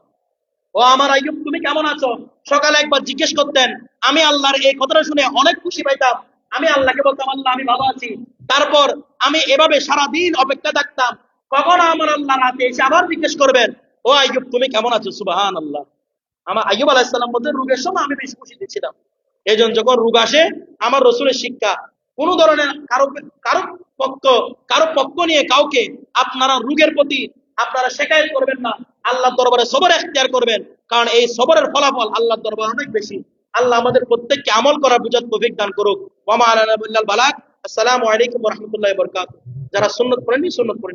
ও আমার আইয়ুব, তুমি কেমন আছো? সকালে একবার জিজ্ঞেস করতেন। আমি আল্লাহর এই কথাটা শুনে অনেক খুশি পাইতাম। আমি আল্লাহকে বলতাম, আল্লাহ আমি ভালো আছি। তারপর আমি এভাবে সারাদিন অপেক্ষা থাকতাম, কখন আমার আল্লাহ রাতে এসে আবার জিজ্ঞেস করবেন, ও আইয়ুব তুমি কেমন আছো? সুবহান আল্লাহ। আমার আইয়ুব আলাইহিস সালাম বলতে রোগের সময় আমি বেশি খুশি ছিলাম। এই জন্য যখন রোগ আসে, আমার রসুলের শিক্ষা, কোন ধরনের কারো পক্ষ কারো পক্ষ নিয়ে কাউকে আপনারা রোগের প্রতি আপনারা শেখায়ত করবেন না। আল্লাহর দরবারে সবর এখতিয়ার করবেন, কারণ এই সবরের ফলাফল আল্লাহর দরবারে অনেক বেশি। আল্লাহ আমাদের প্রত্যেককে আমল করার বুঝার তৌফিক দান করুক। ওয়া মা আলানা ইল্লাল বালাগ। আসসালামু আলাইকুম ওয়া রাহমাতুল্লাহি ওয়া বারাকাতুহু। যারা সুন্নাত পড়েননি সুন্নাত পড়েন।